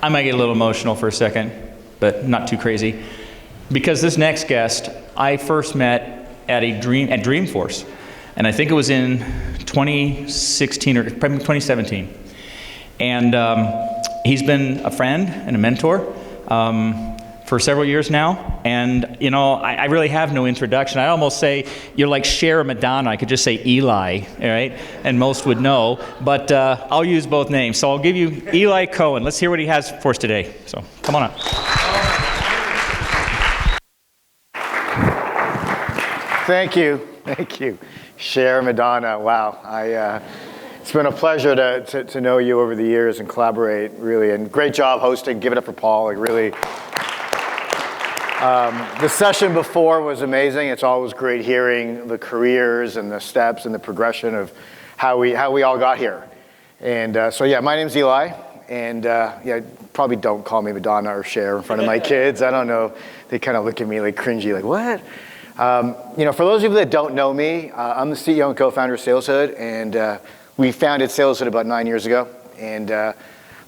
I might get a little emotional for a second, but not too crazy. Because this next guest, I first met at Dreamforce. And I think it was in 2016 or probably 2017. And he's been a friend and a mentor for several years now. And, you know, I really have no introduction. I almost say you're like Cher or Madonna. I could just say Eli, all right? And most would know. But I'll use both names. So I'll give you Eli Cohen. Let's hear what he has for us today. So come on up. Thank you. Thank you. Cher, Madonna. Wow. It's been a pleasure to know you over the years and collaborate, really. And great job hosting. Give it up for Paul. Like, really. The session before was amazing. It's always great hearing the careers and the steps and the progression of how we all got here. And so yeah, my name's Eli. And yeah, probably don't call me Madonna or Cher in front of my kids. I don't know. They kind of look at me like cringy, like, what? You know, for those of you that don't know me, I'm the CEO and co-founder of SalesHood, and we founded SalesHood about 9 years ago. And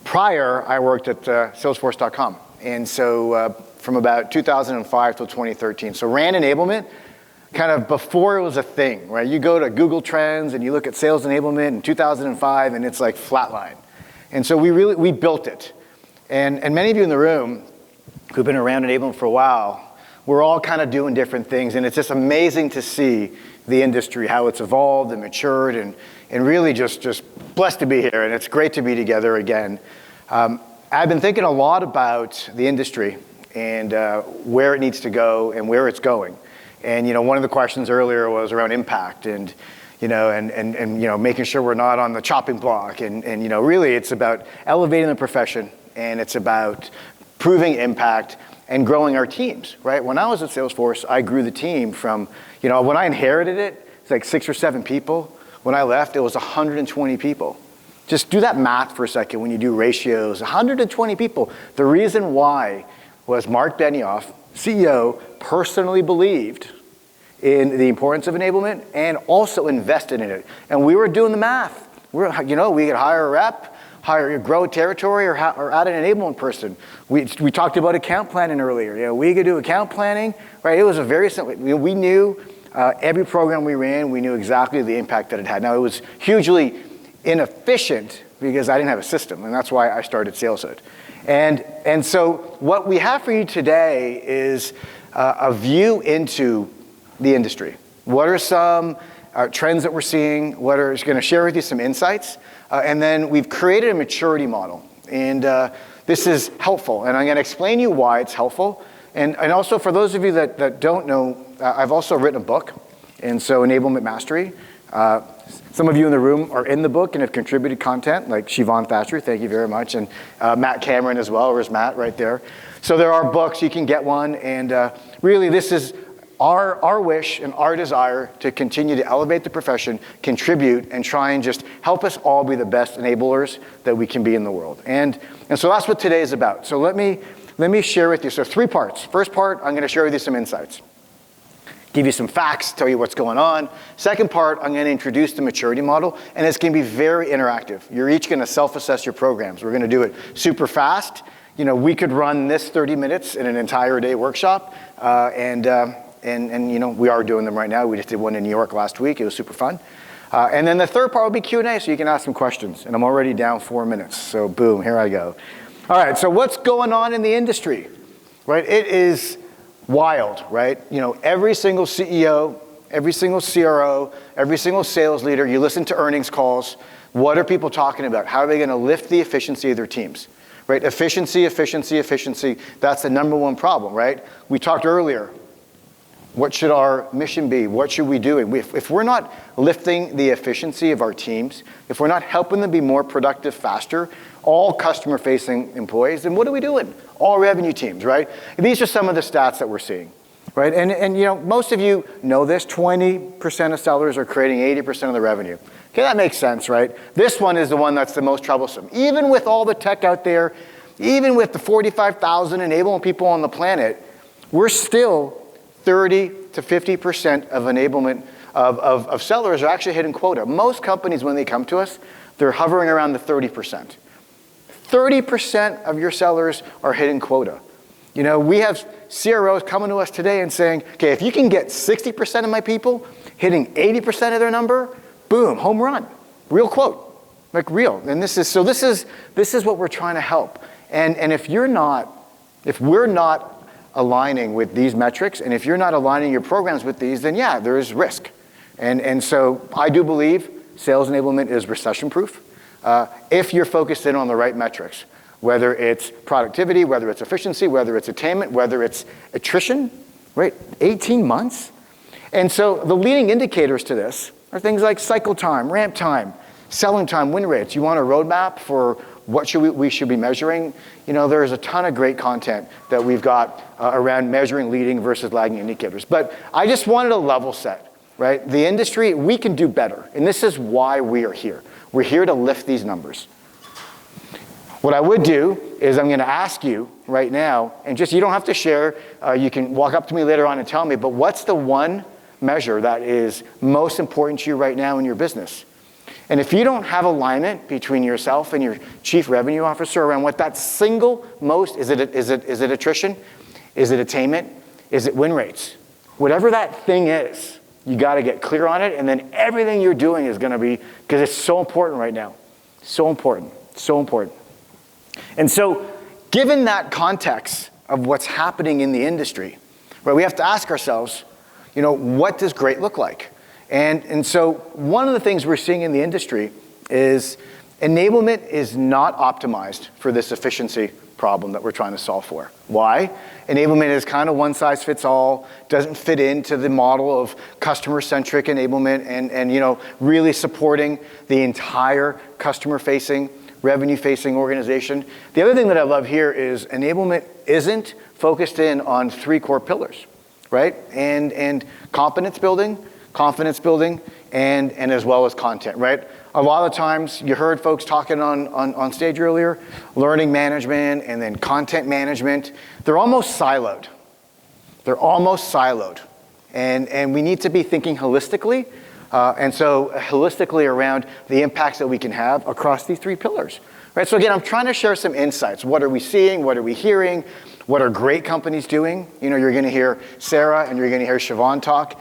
prior, I worked at Salesforce.com. And so from about 2005 till 2013. So ran enablement kind of before it was a thing, right? You go to Google Trends and you look at sales enablement in 2005 and it's like flatline. And so we built it. And many of you in the room who've been around enablement for a while, we're all kind of doing different things. And it's just amazing to see the industry, how it's evolved and matured, and really just blessed to be here. And it's great to be together again. I've been thinking a lot about the industry and where it needs to go and where it's going. And you know, one of the questions earlier was around impact and you know, making sure we're not on the chopping block. And you know, really it's about elevating the profession, and it's about proving impact and growing our teams, right? When I was at Salesforce, I grew the team from, you know, when I inherited it, it's like 6 or 7 people. When I left, it was 120 people. Just do that math for a second when you do ratios, 120 people. The reason why was Mark Benioff, CEO, personally believed in the importance of enablement and also invested in it. And we were doing the math. You know, we could hire a rep, grow a territory, or add an enablement person. We talked about account planning earlier. You know, we could do account planning, right? It was a very simple. We knew every program we ran. We knew exactly the impact that it had. Now it was hugely inefficient because I didn't have a system, and that's why I started SalesHood. And so what we have for you today is a view into the industry. What are some trends that we're seeing? Just going to share with you some insights. And then we've created a maturity model. And this is helpful. And I'm going to explain to you why it's helpful. And also for those of you that don't know, I've also written a book. And so Enablement Mastery. Some of you in the room are in the book and have contributed content, like Siobhan Thatcher, thank you very much. And Matt Cameron as well. Where's Matt? Right there. So there are books, you can get one. And really this is our wish and our desire to continue to elevate the profession, contribute, and try and just help us all be the best enablers that we can be in the world. And so that's what today is about. So let me share with you. So 3 parts. First part, I'm going to share with you some insights. Give you some facts, tell you what's going on. Second part, I'm going to introduce the maturity model, and it's going to be very interactive. You're each going to self-assess your programs. We're going to do it super fast. You know, we could run this 30 minutes in an entire day workshop, and you know, we are doing them right now. We just did one in New York last week. It was super fun. And then the third part will be Q&A, so you can ask some questions. And I'm already down 4 minutes, so boom, here I go. All right, so what's going on in the industry, right? It is wild, right? You know, every single CEO, every single CRO, every single sales leader, you listen to earnings calls, what are people talking about? How are they going to lift the efficiency of their teams, right? Efficiency, efficiency, efficiency. That's the number one problem, right? We talked earlier. What should our mission be? What should we do? If we're not lifting the efficiency of our teams, if we're not helping them be more productive faster, all customer-facing employees, then what are we doing? All revenue teams, right? And these are some of the stats that we're seeing, right? And you know, most of you know this, 20% of sellers are creating 80% of the revenue. Okay, that makes sense, right? This one is the one that's the most troublesome. Even with all the tech out there, even with the 45,000 enablement people on the planet, we're still 30 to 50% of enablement of sellers are actually hitting quota. Most companies, when they come to us, they're hovering around the 30%. 30% of your sellers are hitting quota. You know, we have CROs coming to us today and saying, okay, if you can get 60% of my people hitting 80% of their number, boom, home run, real quote, like real. And this is what we're trying to help. And if we're not aligning with these metrics, and if you're not aligning your programs with these, then yeah, there is risk. And so I do believe sales enablement is recession-proof if you're focused in on the right metrics, whether it's productivity, whether it's efficiency, whether it's attainment, whether it's attrition, right? 18 months. And so the leading indicators to this are things like cycle time, ramp time, selling time, win rates. You want a roadmap for what we should be measuring? You know, there's a ton of great content that we've got around measuring leading versus lagging indicators. But I just wanted a level set, right? The industry, we can do better. And this is why we are here. We're here to lift these numbers. What I would do is I'm going to ask you right now, and just you don't have to share, you can walk up to me later on and tell me, but what's the one measure that is most important to you right now in your business? And if you don't have alignment between yourself and your chief revenue officer around what that single most, is it attrition? Is it attainment? Is it win rates? Whatever that thing is, you got to get clear on it, and then everything you're doing is going to be, because it's so important right now. So important, so important. And so, given that context of what's happening in the industry, right, we have to ask ourselves, you know, what does great look like? And so one of the things we're seeing in the industry is enablement is not optimized for this efficiency problem that we're trying to solve for. Why? Enablement is kind of one size fits all, doesn't fit into the model of customer-centric enablement and you know, really supporting the entire customer-facing, revenue-facing organization. The other thing that I love here is enablement isn't focused in on 3 core pillars, right? And competence building, confidence building, and as well as content, right? A lot of times, you heard folks talking on stage earlier, learning management and then content management, they're almost siloed. They're almost siloed. And we need to be thinking holistically, and so holistically around the impacts that we can have across these 3 pillars, right? So again, I'm trying to share some insights. What are we seeing? What are we hearing? What are great companies doing? You know, you're going to hear Sarah and you're going to hear Siobhan talk.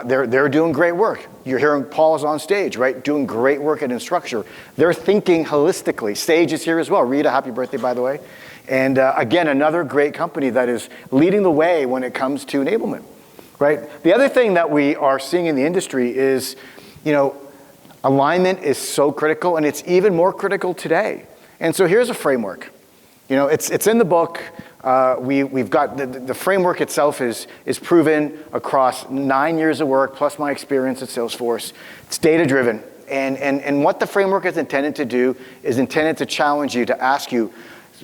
They're doing great work. You're hearing Paul's on stage, right? Doing great work at Instructure. They're thinking holistically. Sage is here as well. Rita, happy birthday, by the way. And again, another great company that is leading the way when it comes to enablement, right? The other thing that we are seeing in the industry is, you know, alignment is so critical, and it's even more critical today. And so here's a framework. You know, it's in the book. We've got the framework itself is proven across 9 years of work, plus my experience at Salesforce. It's data-driven. And what the framework is intended to do is intended to challenge you, to ask you,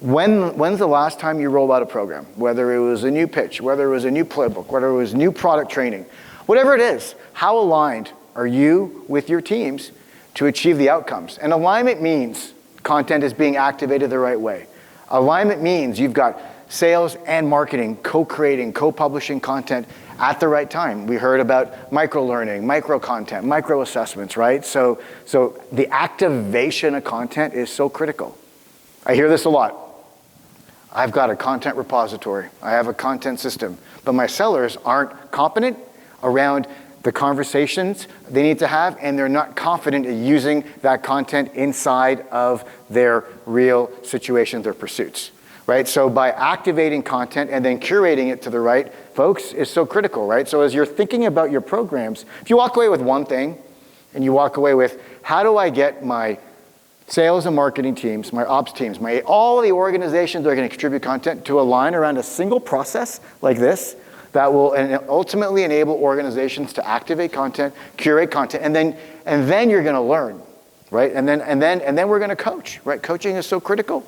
when's the last time you rolled out a program? Whether it was a new pitch, whether it was a new playbook, whether it was new product training, whatever it is, how aligned are you with your teams to achieve the outcomes? And alignment means content is being activated the right way. Alignment means you've got sales and marketing co-creating, co-publishing content at the right time. We heard about micro-learning, micro-content, micro-assessments, right? So the activation of content is so critical. I hear this a lot. I've got a content repository. I have a content system. But my sellers aren't competent around the conversations they need to have, and they're not confident in using that content inside of their real situations or pursuits, right? So by activating content and then curating it to the right folks is so critical, right? So as you're thinking about your programs, if you walk away with one thing, and you walk away with, how do I get my sales and marketing teams, my ops teams, all the organizations that are going to contribute content to align around a single process like this, that will ultimately enable organizations to activate content, curate content, and then you're going to learn, right? And then we're going to coach, right? Coaching is so critical.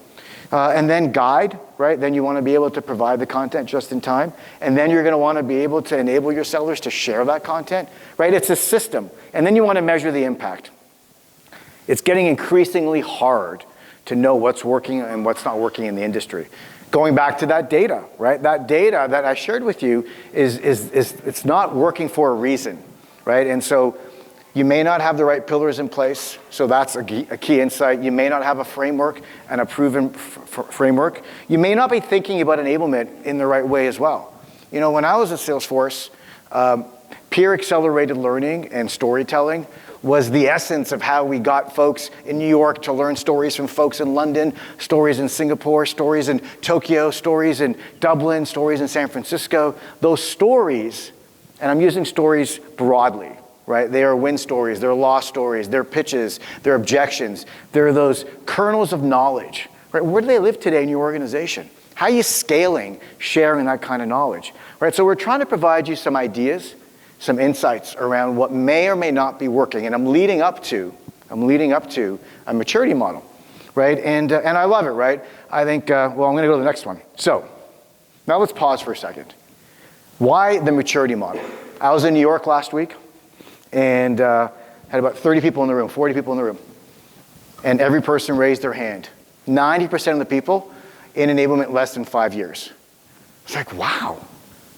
And then guide, right? Then you want to be able to provide the content just in time. And then you're going to want to be able to enable your sellers to share that content, right? It's a system. And then you want to measure the impact. It's getting increasingly hard to know what's working and what's not working in the industry. Going back to that data, right? That data that I shared with you is it's not working for a reason, right? And so You may not have the right pillars in place, so that's a key insight. You may not have a framework and a proven framework. You may not be thinking about enablement in the right way as well. You know, when I was at Salesforce, peer-accelerated learning and storytelling was the essence of how we got folks in New York to learn stories from folks in London, stories in Singapore, stories in Tokyo, stories in Dublin, stories in San Francisco. Those stories, and I'm using stories broadly, right? They are win stories, they're loss stories, they're pitches, they're objections. They're those kernels of knowledge, right? Where do they live today in your organization? How are you scaling, sharing that kind of knowledge, right? So we're trying to provide you some ideas, some insights around what may or may not be working. And I'm leading up to a maturity model, right? And I love it, right? I think, well, I'm going to go to the next one. So now let's pause for a second. Why the maturity model? I was in New York last week and had about 30 people in the room, 40 people in the room. And every person raised their hand. 90% of the people in enablement less than 5 years. It's like, wow,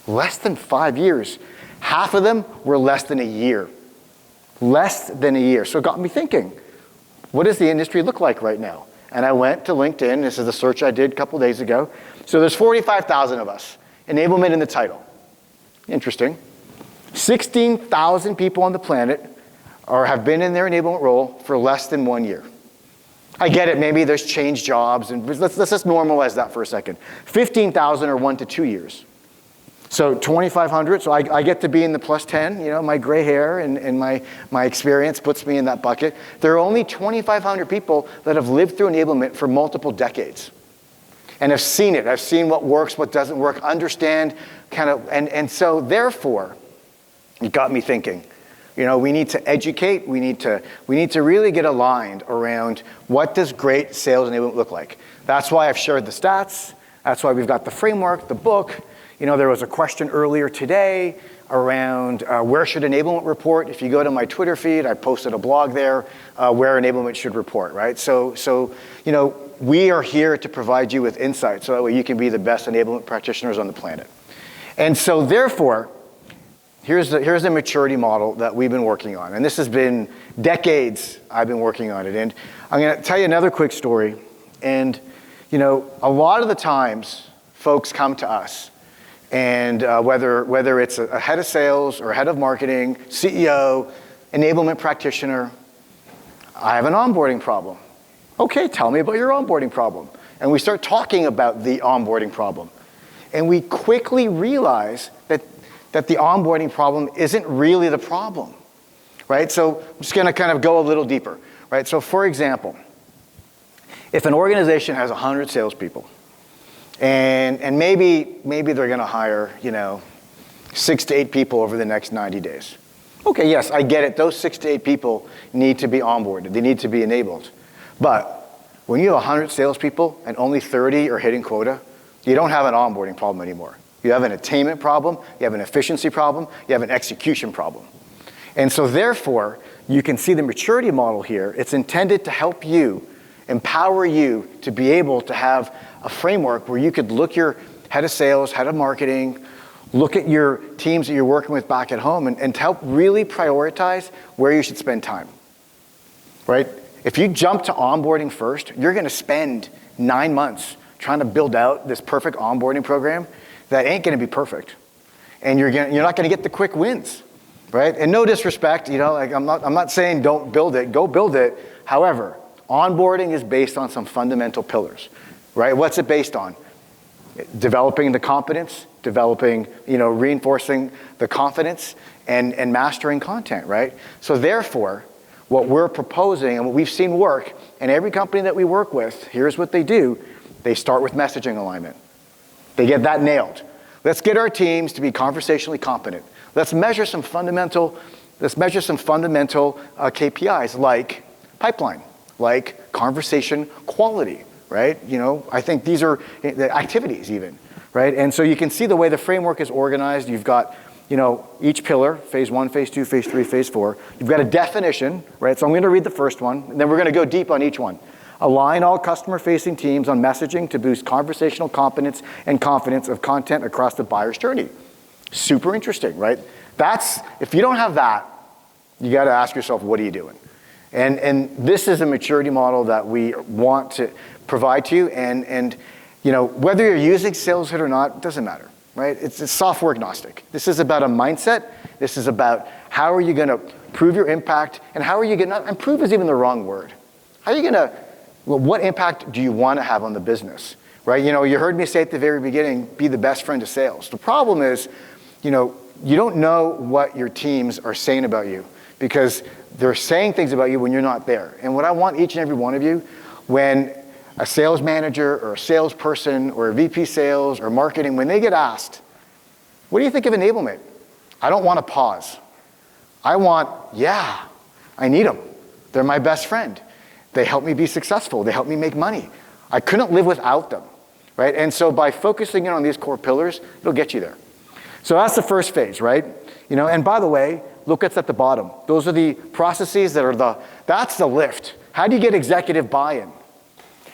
less than 5 years. Half of them were less than a year. Less than a year. So it got me thinking, what does the industry look like right now? And I went to LinkedIn. This is a search I did a couple days ago. So there's 45,000 of us. Enablement in the title. Interesting. 16,000 people on the planet have been in their enablement role for less than 1 year. I get it, maybe there's changed jobs, and let's just normalize that for a second. 15,000 are 1 to 2 years. So 2,500, so I get to be in the plus 10, you know, my gray hair and my experience puts me in that bucket. There are only 2,500 people that have lived through enablement for multiple decades and have seen it. I've seen what works, what doesn't work, understand kind of, and so therefore, it got me thinking. You know, we need to educate, we need to really get aligned around what does great sales enablement look like. That's why I've shared the stats, that's why we've got the framework, the book. You know, there was a question earlier today around where should enablement report. If you go to my Twitter feed, I posted a blog there where enablement should report, right? So you know, we are here to provide you with insight so that way you can be the best enablement practitioners on the planet. And so therefore, here's the maturity model that we've been working on. And this has been decades I've been working on it. And I'm going to tell you another quick story. And, you know, a lot of the times folks come to us and whether it's a head of sales or a head of marketing, CEO, enablement practitioner, I have an onboarding problem. Okay, tell me about your onboarding problem. And we start talking about the onboarding problem. And we quickly realize that the onboarding problem isn't really the problem, right? So I'm just going to kind of go a little deeper, right? So for example, if an organization has 100 salespeople, and maybe they're going to hire, you know, 6 to 8 people over the next 90 days. Okay, yes, I get it. Those 6 to 8 people need to be onboarded. They need to be enabled. But when you have 100 salespeople and only 30 are hitting quota, you don't have an onboarding problem anymore. You have an attainment problem, you have an efficiency problem, you have an execution problem. And so therefore, you can see the maturity model here. It's intended to help you, empower you to be able to have a framework where you could look your head of sales, head of marketing, look at your teams that you're working with back at home and to help really prioritize where you should spend time, right? If you jump to onboarding first, you're gonna spend 9 months trying to build out this perfect onboarding program that ain't gonna be perfect. And you're not gonna get the quick wins, right? And no disrespect, you know, like I'm not saying don't build it, go build it. However, onboarding is based on some fundamental pillars, right? What's it based on? Developing the competence, developing, you know, reinforcing the confidence and mastering content, right? So therefore, what we're proposing and what we've seen work, and every company that we work with, here's what they do. They start with messaging alignment. They get that nailed. Let's get our teams to be conversationally competent. Let's measure some fundamental KPIs like pipeline, like conversation quality, right? You know, I think these are the activities even, right? And so you can see the way the framework is organized. You've got, you know, each pillar, phase 1, phase 2, phase 3, phase 4. You've got a definition, right? So I'm going to read the first one, and then we're going to go deep on each one. Align all customer-facing teams on messaging to boost conversational competence and confidence of content across the buyer's journey. Super interesting, right? If you don't have that, You got to ask yourself, what are you doing? And this is a maturity model that we want to provide to you. And you know, whether you're using Sales Hit or not, doesn't matter, right? It's software agnostic. This is about a mindset. This is about how are you going to prove your impact, and how are you going to, and prove is even the wrong word. How are you going to, well, what impact do you want to have on the business, right? You know, you heard me say at the very beginning, be the best friend to sales. The problem is, you know, you don't know what your teams are saying about you, because they're saying things about you when you're not there. And what I want each and every one of you, when a sales manager or a salesperson or a VP sales or marketing, when they get asked, what do you think of enablement? I don't want to pause. I want, yeah, I need them. They're my best friend. They help me be successful. They help me make money. I couldn't live without them, right? And so by focusing in on these core pillars, it'll get you there. So that's the first phase, right? You know, and by the way, look what's at the bottom. Those are the processes that are that's the lift. How do you get executive buy-in?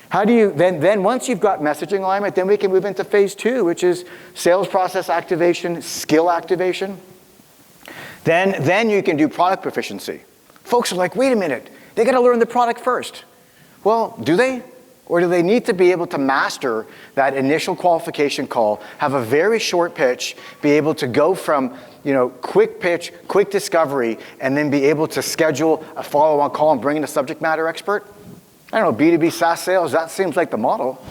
How do you, then once you've got messaging alignment, then we can move into phase 2, which is sales process activation, skill activation. Then you can do product proficiency. Folks are like, wait a minute, they got to learn the product first. Well, do they? Or do they need to be able to master that initial qualification call, have a very short pitch, be able to go from, you know, quick pitch, quick discovery, and then be able to schedule a follow-on call and bring in a subject matter expert? I don't know, B2B SaaS sales, that seems like the model.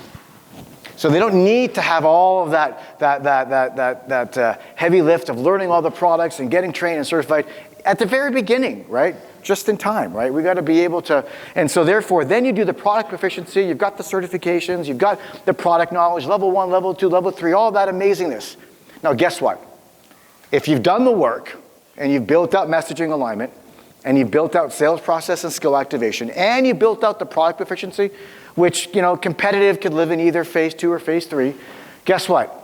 So they don't need to have all of that heavy lift of learning all the products and getting trained and certified at the very beginning, right? Just in time, right? We got to be able to, and so therefore, then you do the product proficiency, you've got the certifications, you've got the product knowledge, level 1, level 2, level 3, all that amazingness. Now guess what? If you've done the work and you've built out messaging alignment and you've built out sales process and skill activation and you built out the product proficiency, which, you know, competitive could live in either phase 2 or phase 3, guess what?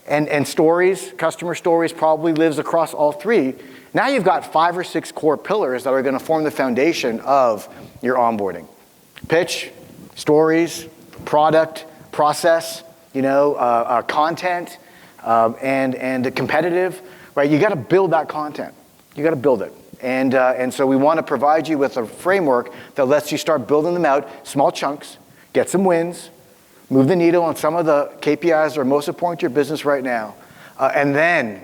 And stories, customer stories probably lives across all 3. Now you've got 5 or 6 core pillars that are going to form the foundation of your onboarding. Pitch, stories, product, process, you know, content, and competitive, right? You got to build that content. You got to build it. And so we want to provide you with a framework that lets you start building them out, small chunks, get some wins, move the needle on some of the KPIs that are most important to your business right now, and then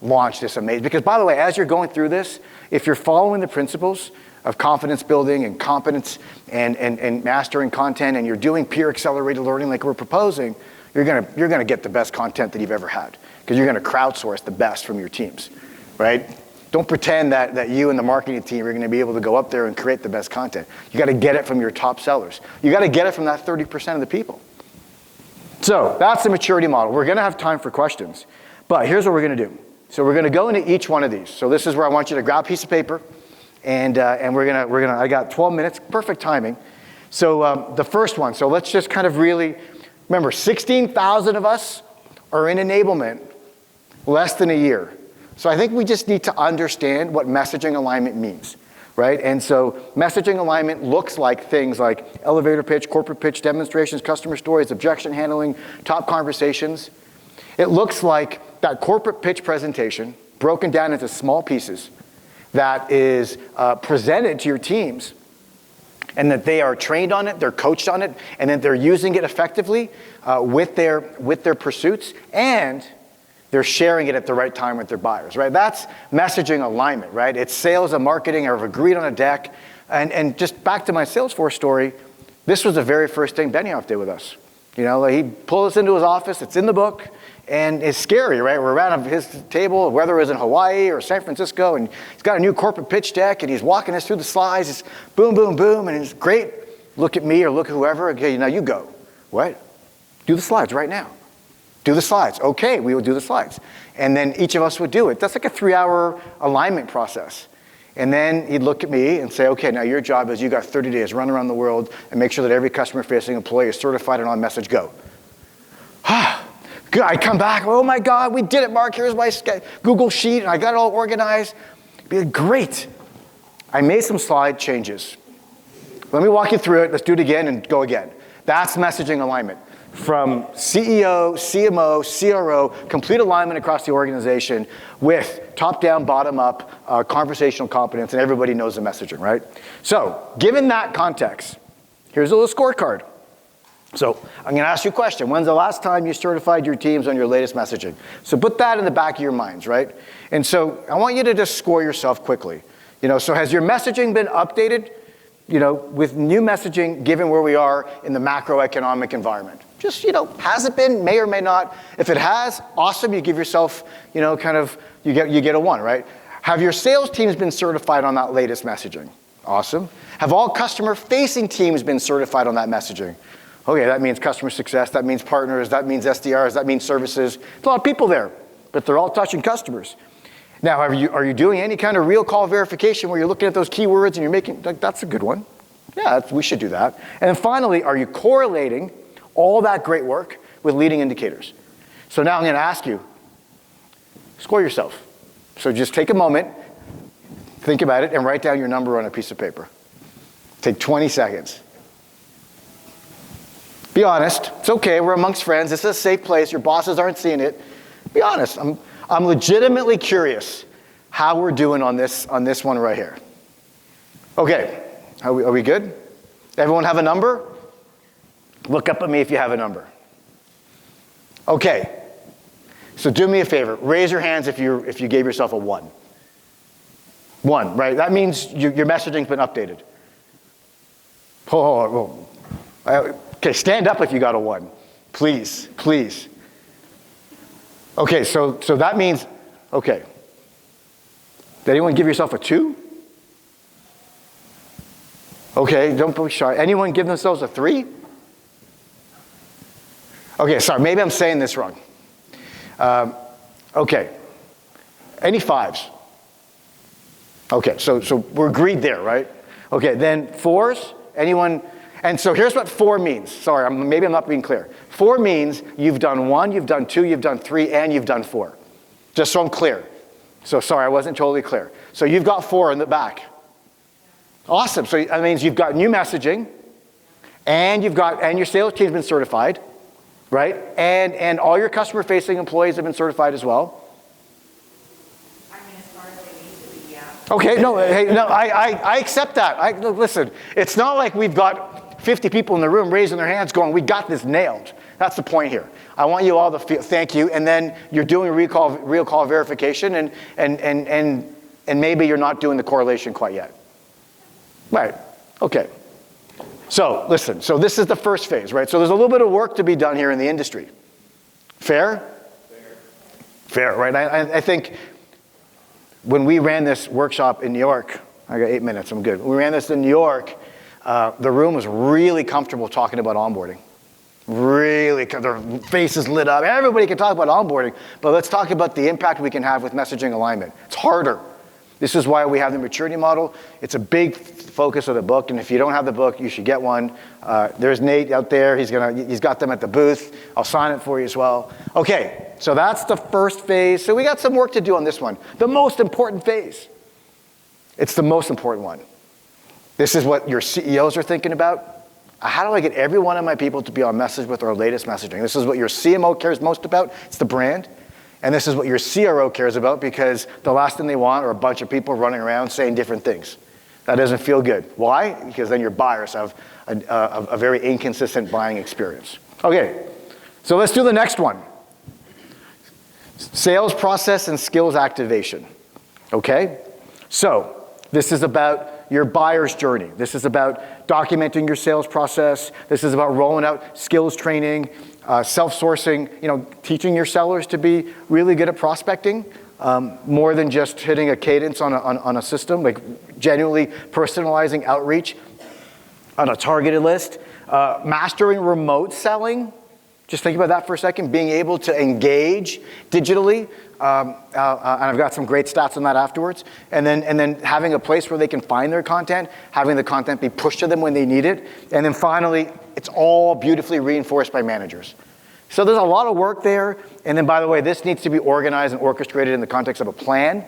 launch this amazing. Because by the way, as you're going through this, if you're following the principles of confidence building and competence and mastering content, and you're doing peer accelerated learning like we're proposing, you're gonna get the best content that you've ever had, because you're gonna crowdsource the best from your teams, right? Don't pretend that you and the marketing team are gonna be able to go up there and create the best content. You gotta get it from your top sellers. You gotta get it from that 30% of the people. So that's the maturity model. We're gonna have time for questions, but here's what we're gonna do. So we're gonna go into each one of these. So this is where I want you to grab a piece of paper, and we're gonna. I got 12 minutes, perfect timing. So the first one. So let's just kind of really remember, 16,000 of us are in enablement less than a year. So I think we just need to understand what messaging alignment means, right? And so messaging alignment looks like things like elevator pitch, corporate pitch, demonstrations, customer stories, objection handling, top conversations. It looks like that corporate pitch presentation broken down into small pieces that is presented to your teams, and that they are trained on it, they're coached on it, and that they're using it effectively with their pursuits, and they're sharing it at the right time with their buyers, right? That's messaging alignment, right? It's sales and marketing have agreed on a deck. And just back to my Salesforce story, this was the very first thing Benioff did with us. You know, he'd pull us into his office, it's in the book, and it's scary, right? We're around his table, whether it was in Hawaii or San Francisco, and he's got a new corporate pitch deck, and he's walking us through the slides. It's boom, boom, boom, and it's great. Look at me or look at whoever. Okay, now you go. What? Do the slides right now. Do the slides. Okay, we will do the slides. And then each of us would do it. That's like a 3-hour alignment process. And then he'd look at me and say, okay, now your job is you got 30 days, run around the world and make sure that every customer-facing employee is certified and on message, go. Good, I come back, oh my God, we did it, Mark, here's my Google Sheet, and I got it all organized. Be like, great. I made some slide changes. Let me walk you through it, let's do it again and go again. That's messaging alignment. from CEO, CMO, CRO, complete alignment across the organization with top-down, bottom-up conversational competence, and everybody knows the messaging, right? So, given that context, here's a little scorecard. So, I'm going to ask you a question. When's the last time you certified your teams on your latest messaging? So put that in the back of your minds, right? And so, I want you to just score yourself quickly. So has your messaging been updated, with new messaging given where we are in the macroeconomic environment? Just, has it been? May or may not. If it has, awesome. You give yourself, you get a 1, right? Have your sales teams been certified on that latest messaging? Awesome. Have all customer-facing teams been certified on that messaging? Okay, that means customer success, that means partners, that means SDRs, that means services. There's a lot of people there, but they're all touching customers. Now, are you doing any kind of real call verification where you're looking at those keywords and you're making, that's a good one. Yeah, we should do that. And then finally, are you correlating all that great work with leading indicators? So now I'm going to ask you, score yourself. So just take a moment, think about it, and write down your number on a piece of paper. Take 20 seconds. Be honest. It's okay. We're amongst friends. This is a safe place. Your bosses aren't seeing it. Be honest. I'm legitimately curious how we're doing on this one right here. Okay. Are we good? Everyone have a number? Look up at me if you have a number. Okay. So do me a favor. Raise your hands if you gave yourself a 1. 1, right? That means your messaging's been updated. Okay, stand up if you got a 1. Please, please. Okay, so that means, okay. Did anyone give yourself a 2? Okay, don't be shy. Anyone give themselves a 3? Okay, sorry, maybe I'm saying this wrong. Okay, any 5s? Okay, so we're agreed there, right? Okay, then 4s? Anyone? And so here's what 4 means. Sorry, maybe I'm not being clear. 4 means you've done 1, you've done 2, you've done 3, and you've done 4. Just so I'm clear. So sorry, I wasn't totally clear. So you've got 4 in the back. Awesome. So that means you've got new messaging, and your sales team's been certified, right? And all your customer-facing employees have been certified as well. I mean, as far as they need to be, yeah. Okay, I accept that. Listen, it's not like we've got 50 people in the room raising their hands going, we got this nailed. That's the point here. I want you all to feel, thank you, and then you're doing real call verification, and maybe you're not doing the correlation quite yet. Right, okay. So, listen, so this is the first phase, right? So there's a little bit of work to be done here in the industry. Fair? Fair, right? I think when we ran this workshop in New York, I got 8 minutes, I'm good. When we ran this in New York, the room was really comfortable talking about onboarding. Really, their faces lit up. Everybody can talk about onboarding, but let's talk about the impact we can have with messaging alignment. It's harder. This is why we have the maturity model. It's a big focus of the book, and if you don't have the book, you should get one. There's Nate out there. He's got them at the booth. I'll sign it for you as well. Okay, so that's the first phase. So we got some work to do on this one. The most important phase. It's the most important one. This is what your CEOs are thinking about. How do I get every one of my people to be on message with our latest messaging? This is what your CMO cares most about. It's the brand. And this is what your CRO cares about, because the last thing they want are a bunch of people running around saying different things. That doesn't feel good. Why? Because then your buyers have a very inconsistent buying experience. Okay, so let's do the next one. Sales process and skills activation. Okay? So this is about your buyer's journey. This is about documenting your sales process. This is about rolling out skills training, self-sourcing, teaching your sellers to be really good at prospecting, more than just hitting a cadence on a system, like genuinely personalizing outreach on a targeted list, mastering remote selling. Just think about that for a second, being able to engage digitally, and I've got some great stats on that afterwards, and then having a place where they can find their content, having the content be pushed to them when they need it, and then finally, it's all beautifully reinforced by managers. So there's a lot of work there, and then by the way, this needs to be organized and orchestrated in the context of a plan,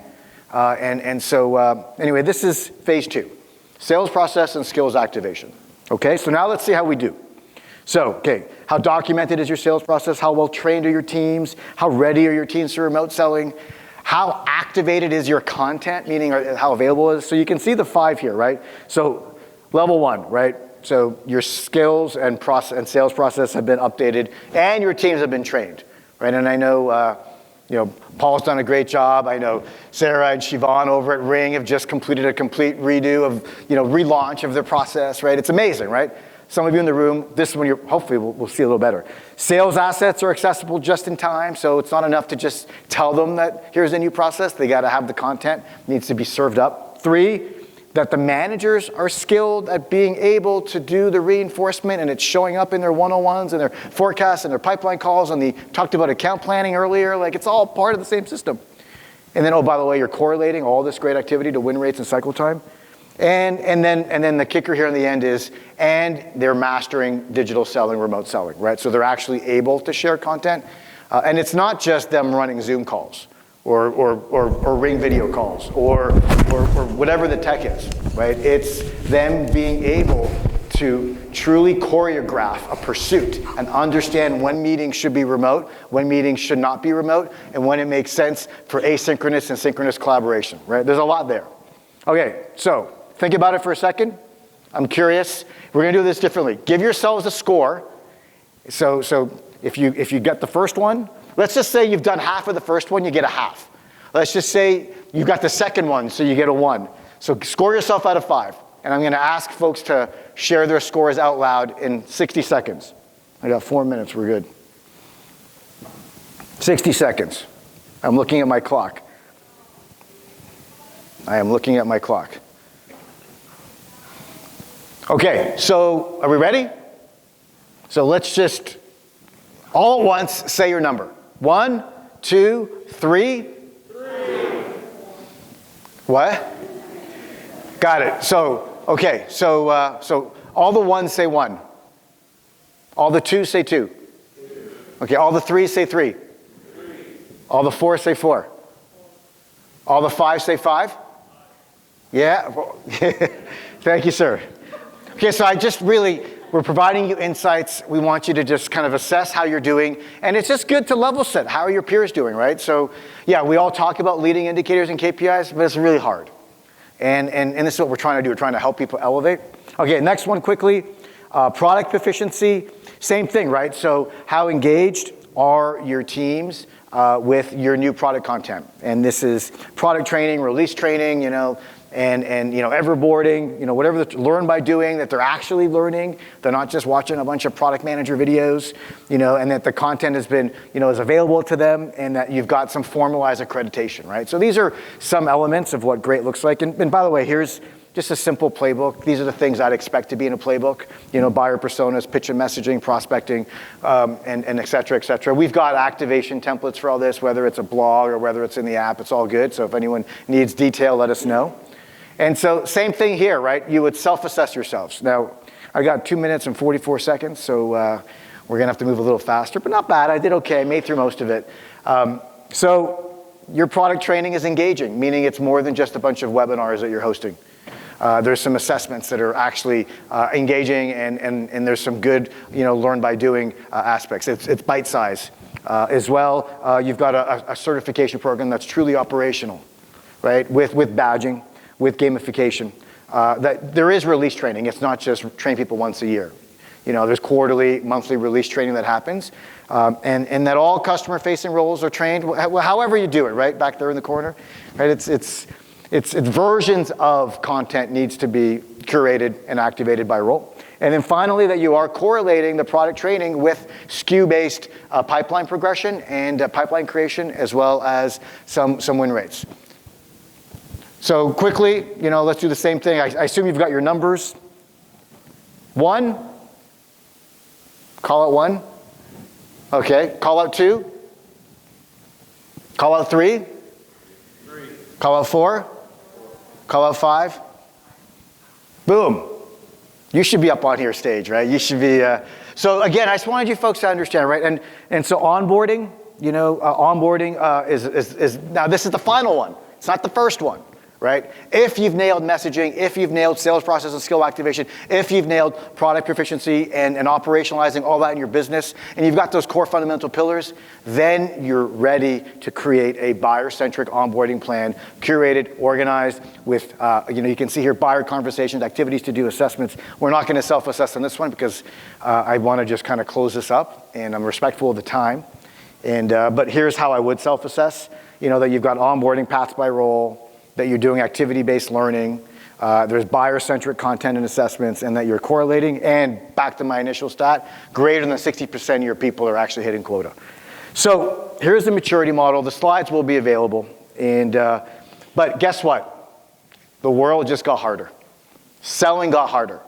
anyway, this is phase 2, sales process and skills activation. Okay, so now let's see how we do. So, okay, how documented is your sales process? How well trained are your teams? How ready are your teams for remote selling? How activated is your content, meaning how available it is? So you can see the 5 here, right? So level 1, right? So your skills and sales process have been updated, and your teams have been trained, right? And I know, Paul's done a great job. I know Sarah and Siobhan over at Ring have just completed a complete redo of, relaunch of their process, right? It's amazing, right? Some of you in the room, this one, hopefully we'll see a little better. Sales assets are accessible just in time, so it's not enough to just tell them that here's a new process. They got to have the content, needs to be served up. 3, that the managers are skilled at being able to do the reinforcement, and it's showing up in their one-on-ones and their forecasts and their pipeline calls, and they talked about account planning earlier. Like, it's all part of the same system. And then, oh, by the way, you're correlating all this great activity to win rates and cycle time. And then the kicker here in the end is, and they're mastering digital selling, remote selling, right? So they're actually able to share content. And it's not just them running Zoom calls or Ring video calls or whatever the tech is, right? It's them being able to truly choreograph a pursuit and understand when meetings should be remote, when meetings should not be remote, and when it makes sense for asynchronous and synchronous collaboration, right? There's a lot there. Okay, so think about it for a second. I'm curious. We're going to do this differently. Give yourselves a score. So if you get the first one, let's just say you've done half of the first one, you get a half. Let's just say you got the second one, so you get a 1. So score yourself out of 5. And I'm going to ask folks to share their scores out loud in 60 seconds. I got 4 minutes. We're good. 60 seconds. I'm looking at my clock. I am looking at my clock. Okay, so are we ready? So let's just all at once say your number. 1, 2, 3. 3. What? Got it. So, okay, so all the 1s say 1. All the 2s say 2. Okay, all the 3s say 3. All the 4s say 4. All the 5s say 5? Yeah? Thank you, sir. Okay, so we're providing you insights. We want you to just kind of assess how you're doing. And it's just good to level set. How are your peers doing, right? So, yeah, we all talk about leading indicators and KPIs, but it's really hard. And this is what we're trying to do. We're trying to help people elevate. Okay, next one quickly. Product proficiency. Same thing, right? So how engaged are your teams with your new product content? And this is product training, release training, and everboarding, whatever, learn by doing, that they're actually learning. They're not just watching a bunch of product manager videos, and that the content has been, is available to them, and that you've got some formalized accreditation, right? So these are some elements of what great looks like. And by the way, here's just a simple playbook. These are the things I'd expect to be in a playbook, buyer personas, pitch and messaging, prospecting, and et cetera, et cetera. We've got activation templates for all this, whether it's a blog or whether it's in the app, it's all good. So if anyone needs detail, let us know. And so same thing here, right? You would self-assess yourselves. Now, I got 2 minutes and 44 seconds, so we're gonna have to move a little faster, but not bad. I did okay, I made through most of it. So your product training is engaging, meaning it's more than just a bunch of webinars that you're hosting. There's some assessments that are actually engaging, and there's some good, learn by doing aspects. It's bite size. As well, you've got a certification program that's truly operational, right? With badging, with gamification. That there is release training. It's not just train people once a year. There's quarterly, monthly release training that happens, and that all customer-facing roles are trained. However you do it, right? Back there in the corner, right? It's versions of content needs to be curated and activated by role. And then finally, that you are correlating the product training with SKU-based pipeline progression and pipeline creation, as well as some win rates. So quickly, let's do the same thing. I assume you've got your numbers. 1. Call out 1. Okay. Call out 2. Call out 3. Call out 4. Call out 5. Boom. You should be up on here stage, right? You should be. So again, I just wanted you folks to understand, right? And so onboarding, onboarding is now this is the final one. It's not the first one. right? If you've nailed messaging, if you've nailed sales process and skill activation, if you've nailed product proficiency and operationalizing all that in your business, and you've got those core fundamental pillars, then you're ready to create a buyer-centric onboarding plan, curated, organized with, you can see here buyer conversations, activities to do, assessments. We're not going to self-assess on this one because I want to just kind of close this up, and I'm respectful of the time. But here's how I would self-assess, that you've got onboarding paths by role, that you're doing activity-based learning, there's buyer-centric content and assessments, and that you're correlating, and back to my initial stat, greater than 60% of your people are actually hitting quota. So here's the maturity model. The slides will be available. But guess what? The world just got harder. Selling got harder.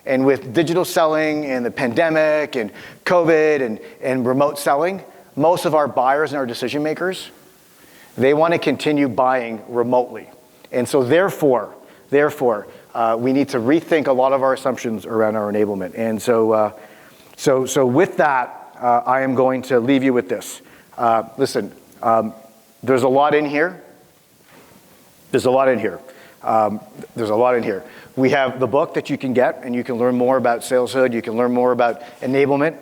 And with digital selling and the pandemic and COVID and remote selling, most of our buyers and our decision makers, they want to continue buying remotely. And so therefore, we need to rethink a lot of our assumptions around our enablement. And so with that, I am going to leave you with this. Listen, there's a lot in here. There's a lot in here. We have the book that you can get, and you can learn more about SalesHood. You can learn more about enablement.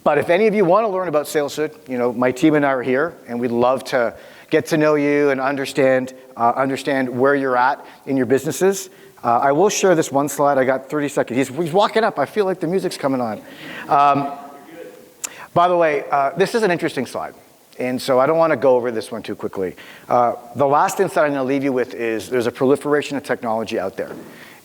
But if any of you want to learn about SalesHood, my team and I are here, and we'd love to get to know you and understand where you're at in your businesses. I will share this one slide. I got 30 seconds. He's walking up. I feel like the music's coming on. By the way, this is an interesting slide. And so I don't want to go over this one too quickly. The last insight I'm going to leave you with is there's a proliferation of technology out there.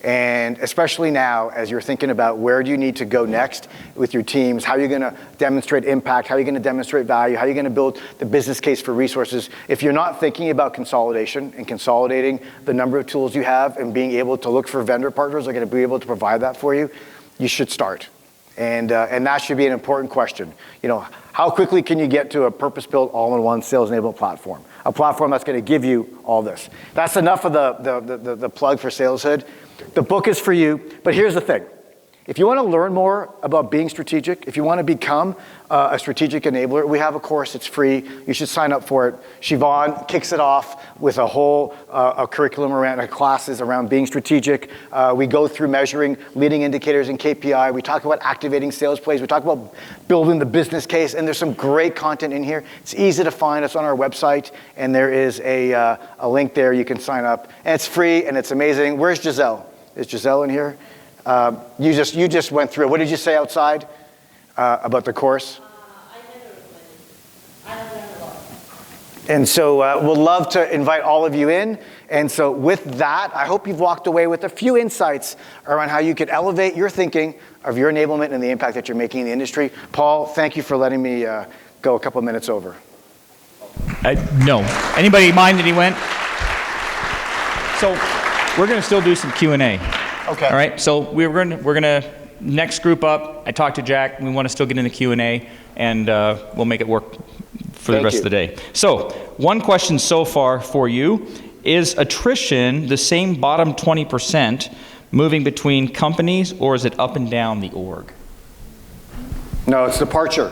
And especially now, as you're thinking about where do you need to go next with your teams, how are you going to demonstrate impact, how are you going to demonstrate value, how are you going to build the business case for resources, if you're not thinking about consolidation and consolidating the number of tools you have and being able to look for vendor partners that are going to be able to provide that for you, you should start. And that should be an important question. How quickly can you get to a purpose-built, all-in-one sales enablement platform? A platform that's going to give you all this. That's enough of the plug for SalesHood. The book is for you, but here's the thing. If you want to learn more about being strategic, if you want to become a strategic enabler, we have a course. It's free. You should sign up for it. Siobhan kicks it off with a whole curriculum around classes around being strategic. We go through measuring leading indicators and KPI. We talk about activating sales plays. We talk about building the business case, and there's some great content in here. It's easy to find. It's on our website, and there is a link there. You can sign up, and it's free, and it's amazing. Where's Giselle? Is Giselle in here? You just went through. What did you say outside about the course? I learned a lot. And so we'll love to invite all of you in. And so with that, I hope you've walked away with a few insights around how you could elevate your thinking of your enablement and the impact that you're making in the industry. Paul, thank you for letting me go a couple minutes over. No. Anybody mind that he went? So we're going to still do some Q&A. Okay. All right. So we're gonna next group up. I talked to Jack. We want to still get in the Q&A, and we'll make it work for the rest of the day. So one question so far for you: is attrition the same bottom 20% moving between companies, or is it up and down the org? No, it's departure.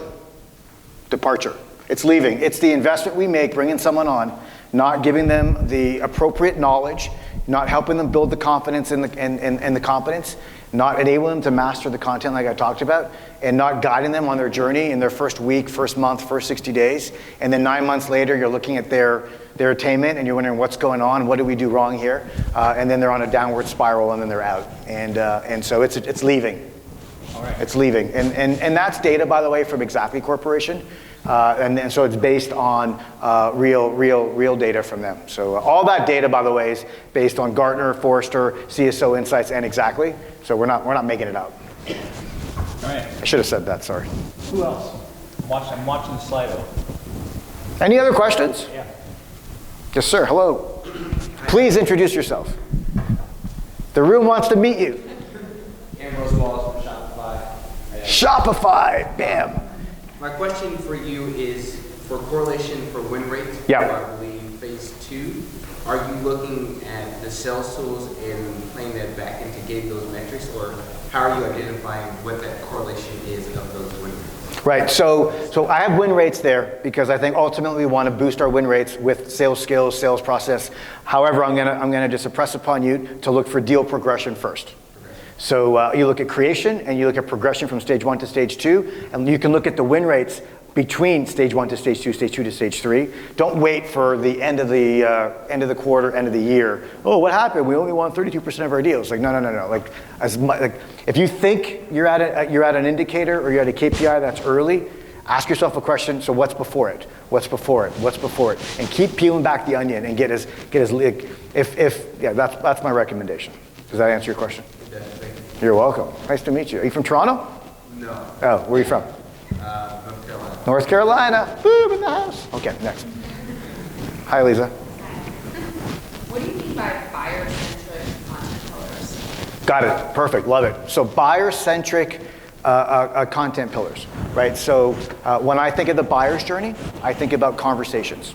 Departure. It's leaving. It's the investment we make bringing someone on, not giving them the appropriate knowledge, not helping them build the confidence and the competence, not enabling them to master the content like I talked about, and not guiding them on their journey in their first week, first month, first 60 days. And then 9 months later, you're looking at their attainment and you're wondering what's going on, what did we do wrong here? And then they're on a downward spiral and then they're out. And so it's leaving. All right. It's leaving. And that's data, by the way, from Exactly Corporation. And so it's based on real data from them. So all that data, by the way, is based on Gartner, Forrester, CSO Insights, and Exactly. So we're not making it up. All right. I should have said that. Sorry. Who else? I'm watching the Slido. Any other questions? Yeah. Yes, sir. Hello. Please introduce yourself. The room wants to meet you. Ambrose Wallace from Shopify. Shopify. Bam. My question for you is for correlation for win rates. Yeah. I believe phase 2. Are you looking at the sales tools and playing that back into getting those metrics, or how are you identifying what that correlation is of those win rates? Right, so I have win rates there because I think ultimately we want to boost our win rates with sales skills, sales process. However, I'm gonna just impress upon you to look for deal progression first. So you look at creation and you look at progression from stage 1 to stage 2, and you can look at the win rates between stage 1 to stage 2, stage 2 to stage 3. Don't wait for the end of the quarter, end of the year. Oh, what happened? We only won 32% of our deals. Like, no. Like, if you think you're at an indicator or you're at a KPI that's early, ask yourself a question. So what's before it? What's before it? What's before it? And keep peeling back the onion and get as that's my recommendation. Does that answer your question? It does, thank you. You're welcome. Nice to meet you. Are you from Toronto? No, Oh, where are you from? North Carolina. North Carolina. Boom, in the house. Okay, next. Hi, Lisa. What do you mean by buyer-centric content pillars? Got it. Perfect. Love it. So buyer-centric content pillars, right? So when I think of the buyer's journey, I think about conversations.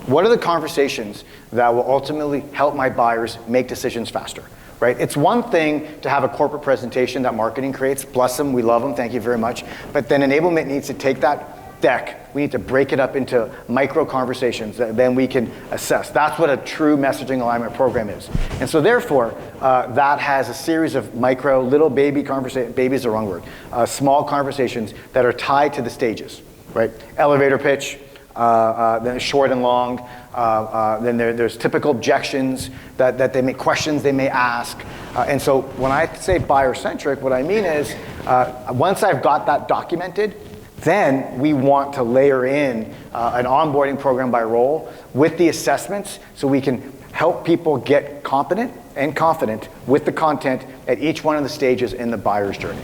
What are the conversations that will ultimately help my buyers make decisions faster? Right? It's one thing to have a corporate presentation that marketing creates. Bless them, we love them, thank you very much. But then enablement needs to take that deck, we need to break it up into micro conversations that then we can assess. That's what a true messaging alignment program is. And so therefore, that has a series of micro, little baby conversations, baby is the wrong word, small conversations that are tied to the stages, right? Elevator pitch, then short and long, then there's typical objections that they make, questions they may ask. And so when I say buyer-centric, what I mean is once I've got that documented, then we want to layer in an onboarding program by role with the assessments so we can help people get competent and confident with the content at each one of the stages in the buyer's journey.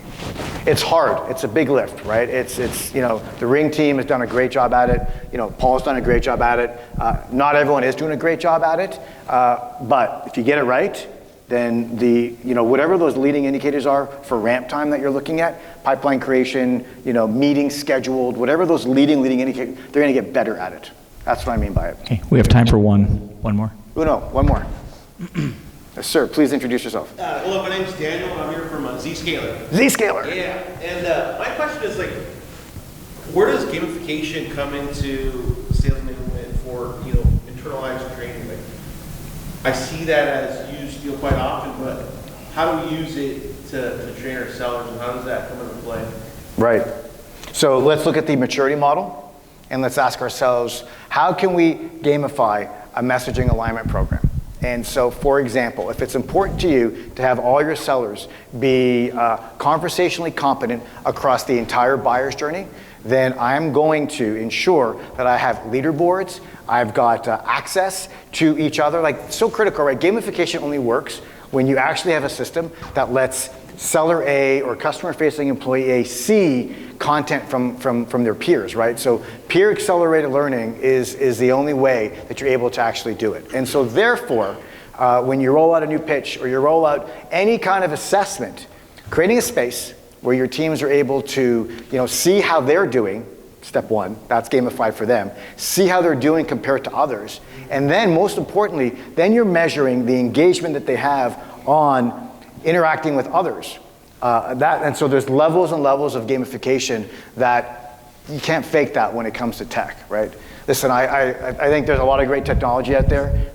It's hard. It's a big lift, right? It's the Ring team has done a great job at it. Paul's done a great job at it. Not everyone is doing a great job at it, but if you get it right, then whatever those leading indicators are for ramp time that you're looking at, pipeline creation, meetings scheduled, whatever those leading indicators, they're going to get better at it. That's what I mean by it. Okay, we have time for one more. Oh no, one more. Yes, sir, please introduce yourself. Hello, my name's Daniel, and I'm here from Zscaler. Zscaler. Yeah, and my question is where does gamification come into sales enablement for internalized training? I see that as used quite often, but how do we use it to train our sellers, and how does that come into play? Right. So let's look at the maturity model, and let's ask ourselves, how can we gamify a messaging alignment program? And so, for example, if it's important to you to have all your sellers be conversationally competent across the entire buyer's journey, then I'm going to ensure that I have leaderboards, I've got access to each other. So critical, right? Gamification only works when you actually have a system that lets seller A or customer-facing employee A see content from their peers, right? So peer accelerated learning is the only way that you're able to actually do it. And so therefore, when you roll out a new pitch or you roll out any kind of assessment, creating a space where your teams are able to see how they're doing, step one, that's gamified for them, see how they're doing compared to others, and then most importantly, then you're measuring the engagement that they have on interacting with others. And so there's levels and levels of gamification that you can't fake that when it comes to tech, right? Listen, I think there's a lot of great technology out there.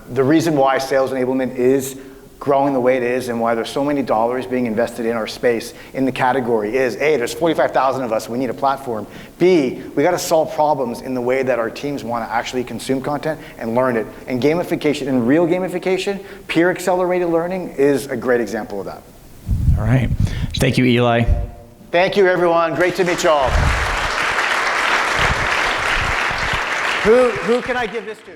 The reason why sales enablement is growing the way it is and why there's so many dollars being invested in our space in the category is A, there's 45,000 of us, we need a platform. B, we got to solve problems in the way that our teams want to actually consume content and learn it. And gamification, and real gamification, peer accelerated learning is a great example of that. All right. Thank you, Eli. Thank you, everyone. Great to meet you all. Who can I give this to?